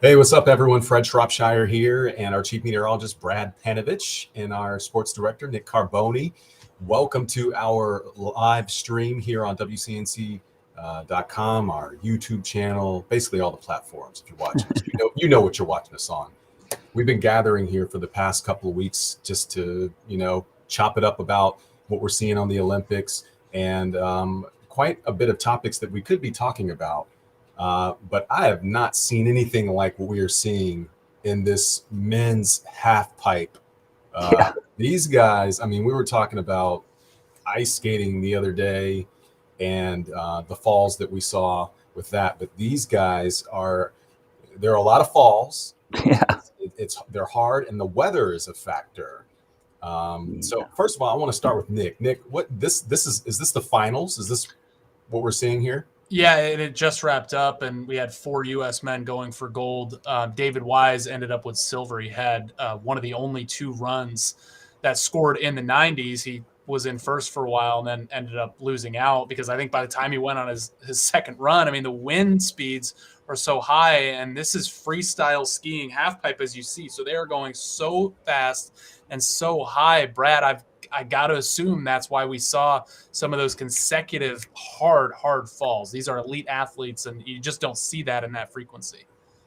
Hey, what's up, everyone? Fred Shropshire here, and our chief meteorologist, Brad Panovich, and our sports director, Nick Carboni. Welcome to our live stream here on WCNC.com, our YouTube channel, basically all the platforms if you're watching us. You know what you're watching us on. We've been gathering here for the past couple of weeks just to, chop it up about what we're seeing on the Olympics and quite a bit of topics that we could be talking about. But I have not seen anything like what we are seeing in this men's half pipe. These guys, we were talking about ice skating the other day and the falls that we saw with that. But these guys there are a lot of falls. Yeah. They're hard, and the weather is a factor. So first of all, I want to start with Nick. Nick, is this the finals? Is this what we're seeing here? Yeah, it just wrapped up, and we had 4 U.S. men going for gold. David Wise ended up with silver. He had one of the only 2 runs that scored in the 90s. He was in first for a while and then ended up losing out because I think by the time he went on his second run, the wind speeds are so high, and this is freestyle skiing halfpipe, as you see. So they are going so fast and so high. Brad, I got to assume that's why we saw some of those consecutive hard falls. These are elite athletes, and you just don't see that in that frequency.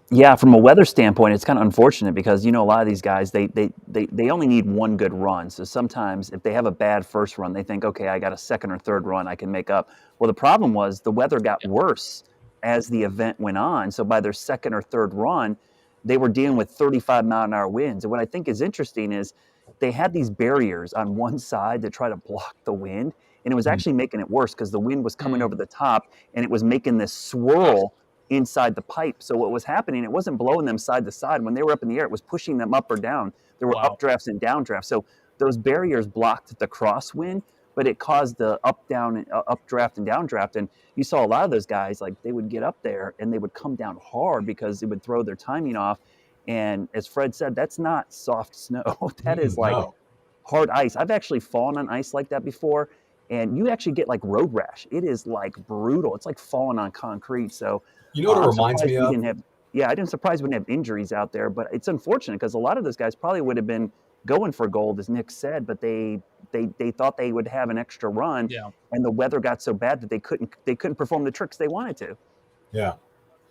Yeah, from a weather standpoint, it's kind of unfortunate because, a lot of these guys, they only need one good run. So sometimes if they have a bad first run, they think, okay, I got a second or third run I can make up. Well, the problem was the weather got worse as the event went on. So by their second or third run, they were dealing with 35-mile-an-hour winds. And what I think is interesting is they had these barriers on one side to try to block the wind, and it was actually making it worse because the wind was coming over the top, and it was making this swirl inside the pipe. So what was happening, it wasn't blowing them side to side. When they were up in the air, it was pushing them up or down. There were updrafts and downdrafts. So those barriers blocked the crosswind, but it caused the updraft and downdraft. And you saw a lot of those guys, like they would get up there and they would come down hard because it would throw their timing off. And as Fred said, that's not soft snow. That is like hard ice. I've actually fallen on ice like that before, and you actually get like road rash. It is like brutal. It's like falling on concrete. So you know what it reminds me of? I didn't surprise we didn't have injuries out there, but it's unfortunate because a lot of those guys probably would have been going for gold, as Nick said, but they thought they would have an extra run, and the weather got so bad that they couldn't perform the tricks they wanted to.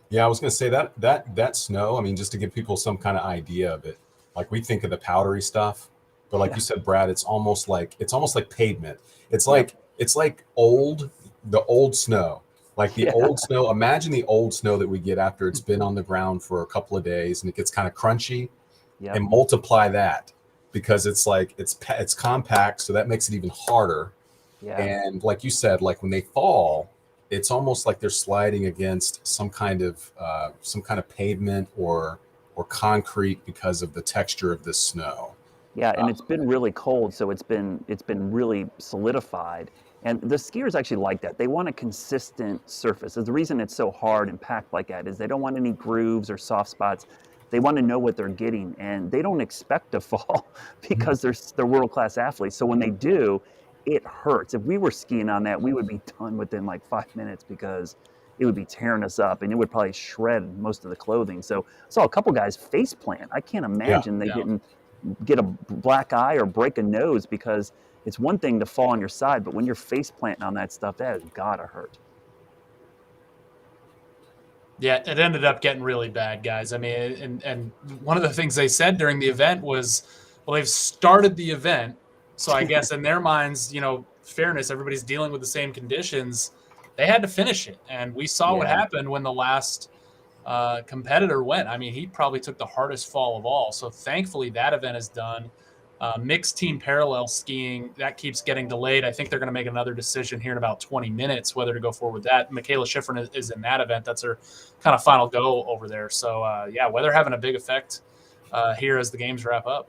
Yeah, I was going to say that snow, just to give people some kind of idea of it, like we think of the powdery stuff, but like you said, Brad, it's almost like pavement. It's like the old snow, like the old snow. Imagine the old snow that we get after it's been on the ground for a couple of days and it gets kind of crunchy, and multiply that because it's compact. So that makes it even harder. Yeah. And like you said, like when they fall, it's almost like they're sliding against some kind of pavement or concrete because of the texture of this snow. Yeah, and it's been really cold, so it's been really solidified. And the skiers actually like that. They want a consistent surface. The reason it's so hard and packed like that is they don't want any grooves or soft spots. They want to know what they're getting, and they don't expect to fall because they're world-class athletes. So when they do, it hurts. If we were skiing on that, we would be done within like 5 minutes because it would be tearing us up and it would probably shred most of the clothing. So I saw a couple guys face plant. I can't imagine they didn't get a black eye or break a nose because it's one thing to fall on your side, but when you're face planting on that stuff, that has gotta hurt. Yeah, it ended up getting really bad, guys. And one of the things they said during the event was, well, they've started the event. So I guess in their minds, fairness, everybody's dealing with the same conditions. They had to finish it. And we saw what happened when the last competitor went. He probably took the hardest fall of all. So thankfully that event is done. Mixed team parallel skiing, that keeps getting delayed. I think they're going to make another decision here in about 20 minutes whether to go forward with that. Michaela Schifrin is in that event. That's her kind of final go over there. So, weather having a big effect here as the games wrap up.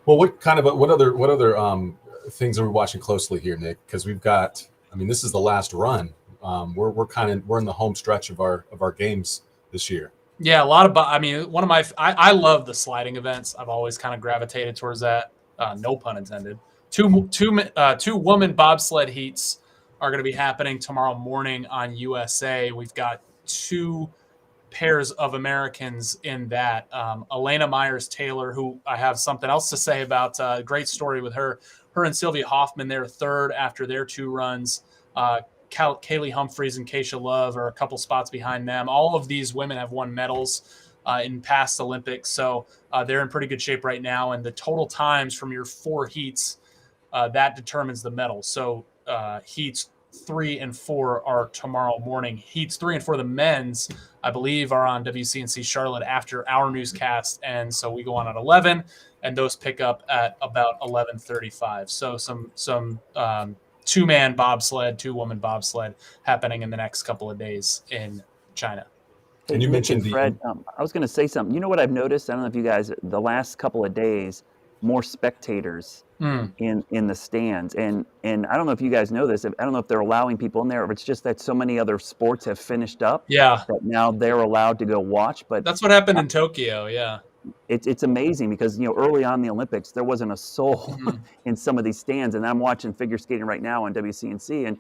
Well, what other things are we watching closely here, Nick? Because we've got, this is the last run. We're in the home stretch of our games this year. Yeah, a lot of. I love the sliding events. I've always kind of gravitated towards that. No pun intended. Two woman bobsled heats are going to be happening tomorrow morning on USA. We've got 2 pairs of Americans in that. Elana Meyers Taylor, who I have something else to say about, great story with her. Her and Sylvia Hoffman, they're third after their 2 runs. Kaylee Humphreys and Keisha Love are a couple spots behind them. All of these women have won medals in past Olympics, so they're in pretty good shape right now. And the total times from your 4 heats, that determines the medal. So heats 3 and 4 are tomorrow morning. Heats 3 and 4, the men's, I believe, are on WCNC Charlotte after our newscast, and so we go on at 11, and those pick up at about 11:35. So some 2-man bobsled, 2-woman bobsled happening in the next couple of days in China. And you mentioned Fred. I was going to say something. You know what I've noticed? I don't know if you guys, the last couple of days, more spectators in the stands, and I don't know if you guys know this. I don't know if they're allowing people in there, or it's just that so many other sports have finished up. Yeah, that now they're allowed to go watch. But that's what happened in Tokyo. Yeah, it's amazing because early on in the Olympics there wasn't a soul in some of these stands, and I'm watching figure skating right now on WCNC, and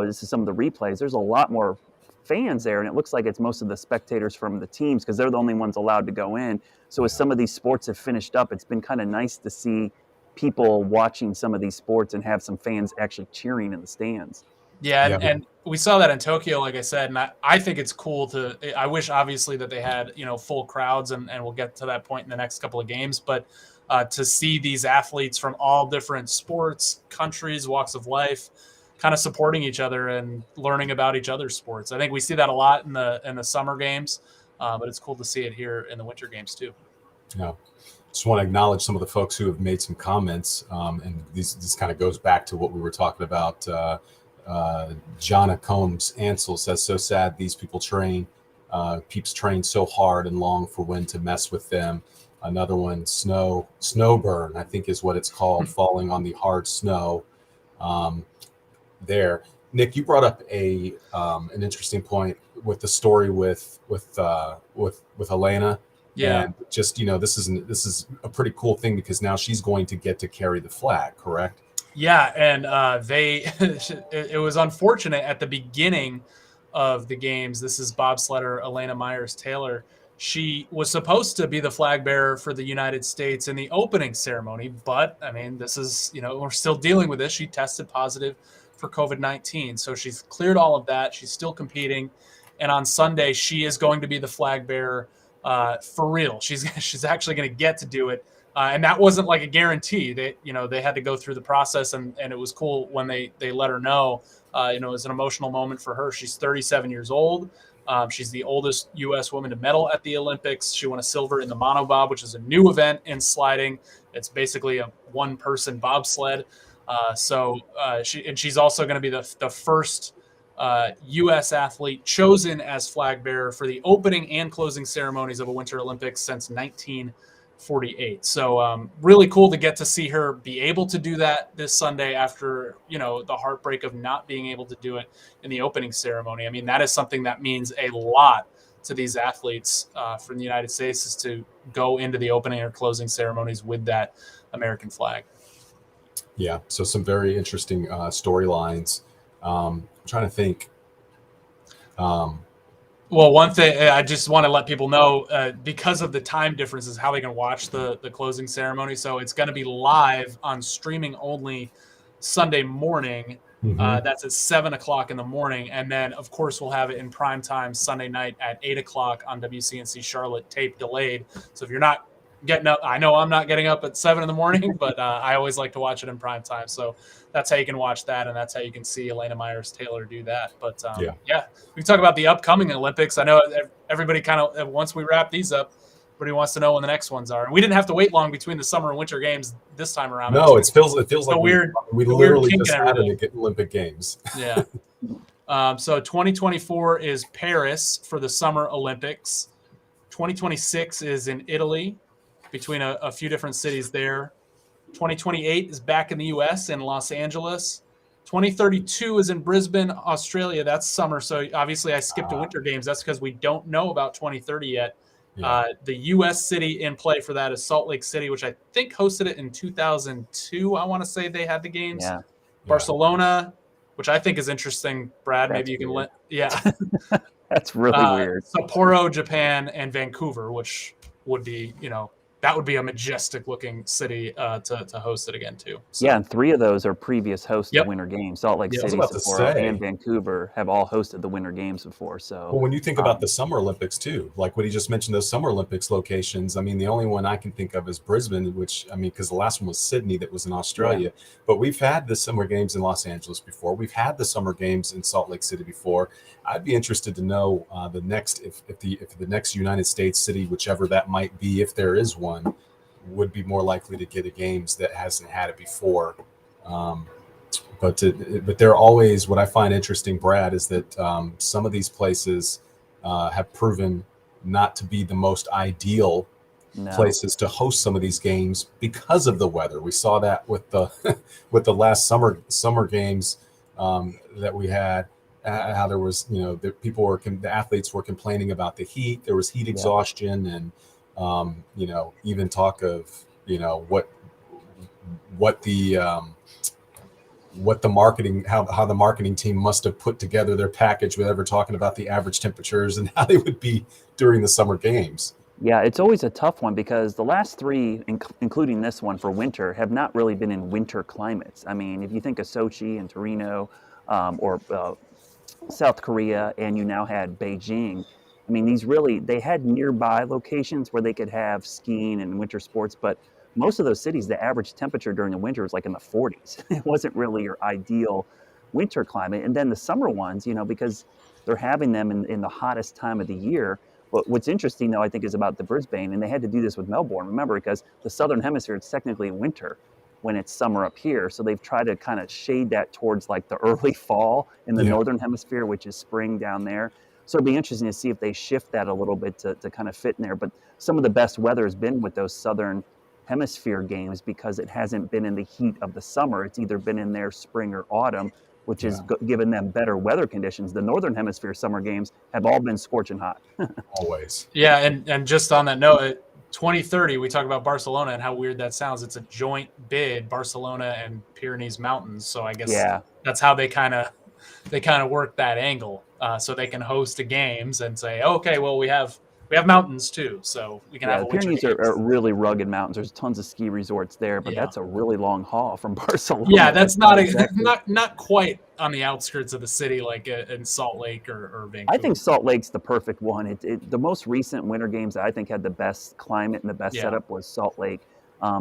this is some of the replays. There's a lot more fans there, and it looks like it's most of the spectators from the teams because they're the only ones allowed to go in. So as some of these sports have finished up, it's been kind of nice to see people watching some of these sports and have some fans actually cheering in the stands. Yeah, and we saw that in Tokyo, like I said, and I think it's cool I wish obviously that they had, full crowds, and we'll get to that point in the next couple of games, but to see these athletes from all different sports, countries, walks of life, kind of supporting each other and learning about each other's sports. I think we see that a lot in the summer games, but it's cool to see it here in the winter games too. Yeah. Just want to acknowledge some of the folks who have made some comments, and this kind of goes back to what we were talking about. Jonna Combs Ansel says, so sad these people peeps train so hard and long for when to mess with them. Another one, snowburn, I think is what it's called, falling on the hard snow. There, Nick, you brought up an interesting point with the story with Elana. Yeah, and just this is a pretty cool thing because now she's going to get to carry the flag, correct? Yeah, and it was unfortunate at the beginning of the games. This is bobsledder Elana Meyers Taylor. She was supposed to be the flag bearer for the United States in the opening ceremony, but I mean, this is we're still dealing with this. She tested positive for COVID-19, so she's cleared all of that. She's still competing, and on Sunday she is going to be the flag bearer for real. She's actually going to get to do it. And that wasn't like a guarantee. They had to go through the process, and it was cool when they let her know. It was an emotional moment for her. She's 37 years old. She's the oldest U.S. woman to medal at the Olympics. She won a silver in the monobob, which is a new event in sliding. It's basically a one-person bobsled. She's also going to be the first U.S. athlete chosen as flag bearer for the opening and closing ceremonies of a Winter Olympics since 1948. So really cool to get to see her be able to do that this Sunday after, the heartbreak of not being able to do it in the opening ceremony. I mean, that is something that means a lot to these athletes from the United States, is to go into the opening or closing ceremonies with that American flag. Yeah. So some very interesting storylines. I'm trying to think. Well, one thing I just want to let people know, because of the time differences, how they can watch the closing ceremony. So it's going to be live on streaming only Sunday morning. That's at 7:00 in the morning. And then, of course, we'll have it in prime time Sunday night at 8:00 on WCNC Charlotte, tape delayed. So if you're not getting up, I know I'm not getting up at 7 in the morning, but I always like to watch it in prime time. So that's how you can watch that, and that's how you can see Elana Meyers Taylor do that. But we talk about the upcoming Olympics. I know everybody kind of, once we wrap these up, everybody wants to know when the next ones are. And we didn't have to wait long between the summer and winter games this time around. No, it feels like we literally just had an Olympic Games. Yeah. So 2024 is Paris for the Summer Olympics. 2026 is in Italy, between a few different cities there. 2028 is back in the U.S. in Los Angeles. 2032 is in Brisbane, Australia. That's summer. So obviously I skipped the winter games. That's because we don't know about 2030 yet. Yeah. The U.S. city in play for that is Salt Lake City, which I think hosted it in 2002. I want to say they had the games. Yeah. Barcelona, which I think is interesting. Brad, maybe you can That's really weird. Sapporo, Japan, and Vancouver, which would be, that would be a majestic looking city to host it again too. So. Yeah, and 3 of those are previous hosts Yep. of Winter Games. Salt Lake Yep. City, I was about to Sapporo, say. and Vancouver have all hosted the Winter Games before. So, Well, when you think about the Summer Olympics too, like what he just mentioned, those Summer Olympics locations, I mean, the only one I can think of is Brisbane, which, I mean, because the last one was Sydney that was in Australia. Yeah. But we've had the Summer Games in Los Angeles before. We've had the Summer Games in Salt Lake City before. I'd be interested to know the next, if the next United States city, whichever that might be, if there is one, would be more likely to get a games that hasn't had it before. But they're always, what I find interesting, Brad, is that some of these places have proven not to be the most ideal places to host some of these games because of the weather. We saw that with the with the last summer games that we had. How there was, the athletes were complaining about the heat. There was heat exhaustion, and even talk of what the marketing, how the marketing team must have put together their package without ever talking about the average temperatures and how they would be during the summer games. Yeah, it's always a tough one because the last 3, including this one for winter, have not really been in winter climates. I mean, if you think of Sochi and Torino, or South Korea, and you now had Beijing, I mean, they had nearby locations where they could have skiing and winter sports, but most of those cities, the average temperature during the winter was like in the 40s. It wasn't really your ideal winter climate. And then the summer ones, because they're having them in the hottest time of the year. But what's interesting, though, I think, is about the Brisbane, and they had to do this with Melbourne, remember, because the southern hemisphere, it's technically winter when it's summer up here. So they've tried to kind of shade that towards like the early fall in the northern hemisphere, which is spring down there. So it'd be interesting to see if they shift that a little bit to kind of fit in there. But some of the best weather has been with those southern hemisphere games because it hasn't been in the heat of the summer. It's either been in their spring or autumn, which has given them better weather conditions. The northern hemisphere summer games have all been scorching hot. Always. Yeah, and just on that note, 2030, we talk about Barcelona and how weird that sounds. It's a joint bid, Barcelona and Pyrenees Mountains. So I guess that's how they kind of work that angle, so they can host the games and say, okay, well, we have mountains too, so we can have a winter Pyrenees are really rugged mountains. There's tons of ski resorts there, but that's a really long haul from Barcelona. Yeah, that's not quite on the outskirts of the city like in Salt Lake or Vancouver. I think Salt Lake's the perfect one. The most recent winter games that I think had the best climate and the best setup was Salt Lake,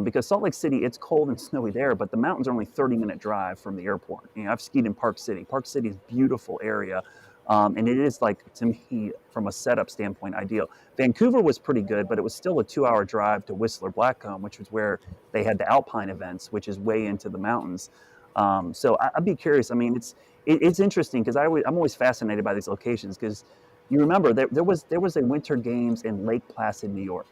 because Salt Lake City, it's cold and snowy there, but the mountains are only 30-minute drive from the airport. I've skied in Park City. Park City is a beautiful area. And it is, like, to me, from a setup standpoint, ideal. Vancouver was pretty good, but it was still a 2-hour drive to Whistler Blackcomb, which was where they had the Alpine events, which is way into the mountains. So I'd be curious. I mean, it's interesting because I'm always fascinated by these locations because you remember there was a Winter Games in Lake Placid, New York.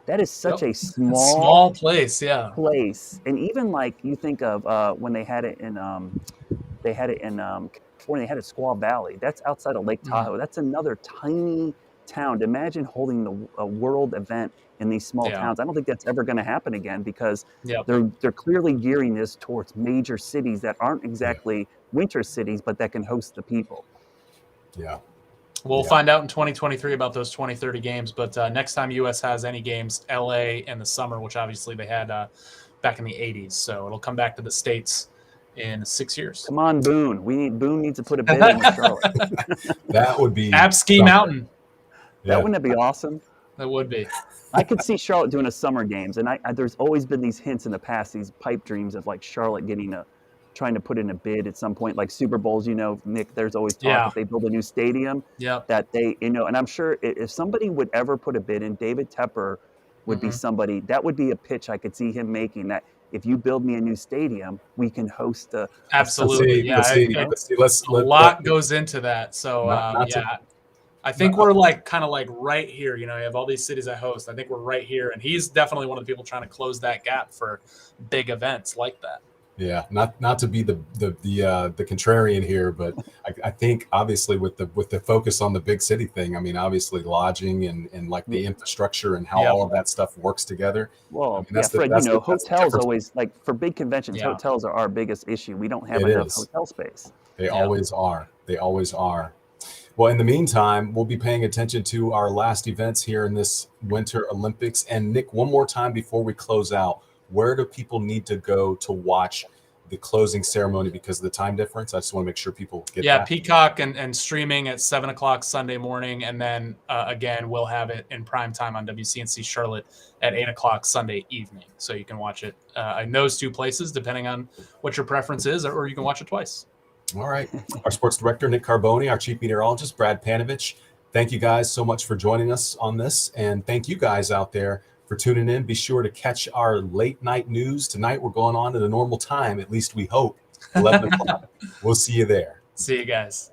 That is such a small place, place. And even like you think of when they had it in California, they had it Squaw Valley. That's outside of Lake Tahoe. That's another tiny town. Imagine holding a world event in these small towns. I don't think that's ever going to happen again because they're clearly gearing this towards major cities that aren't exactly winter cities, but that can host the people. Yeah. We'll find out in 2023 about those 2030 games, but next time U.S. has any games, L.A. in the summer, which obviously they had back in the 80s. So it'll come back to the States in 6 years. Come on, Boone. Boone needs to put a bid in with Charlotte. That would be App Ski Mountain. Wouldn't that be awesome? That would be. I could see Charlotte doing a summer games, and there's always been these hints in the past, these pipe dreams of like Charlotte trying to put in a bid at some point, like Super Bowls. Nick, there's always talk if they build a new stadium that they, and I'm sure if somebody would ever put a bid in, David Tepper would be somebody that would be a pitch I could see him making. That if you build me a new stadium, we can host a absolutely. A lot goes into that. So I think we're kind of right here. You have all these cities that host. I think we're right here, and he's definitely one of the people trying to close that gap for big events like that. Yeah, not to be the contrarian here, but I think obviously with the focus on the big city thing, I mean obviously lodging and like the infrastructure and how all of that stuff works together. Well, Fred, hotels always, like for big conventions, hotels are our biggest issue. We don't have enough hotel space. They always are. They always are. Well, in the meantime, we'll be paying attention to our last events here in this Winter Olympics. And Nick, one more time before we close out, where do people need to go to watch the closing ceremony because of the time difference? I just want to make sure people get that. Peacock and streaming at 7 o'clock Sunday morning. And then again, we'll have it in prime time on WCNC Charlotte at 8 o'clock Sunday evening. So you can watch it in those two places, depending on what your preference is, or you can watch it twice. All right. Our sports director, Nick Carboni, our chief meteorologist, Brad Panovich. Thank you guys so much for joining us on this. And thank you guys out there for tuning in. Be sure to catch our late night news. Tonight we're going on at a normal time, at least we hope, 11 o'clock. We'll see you there. See you guys.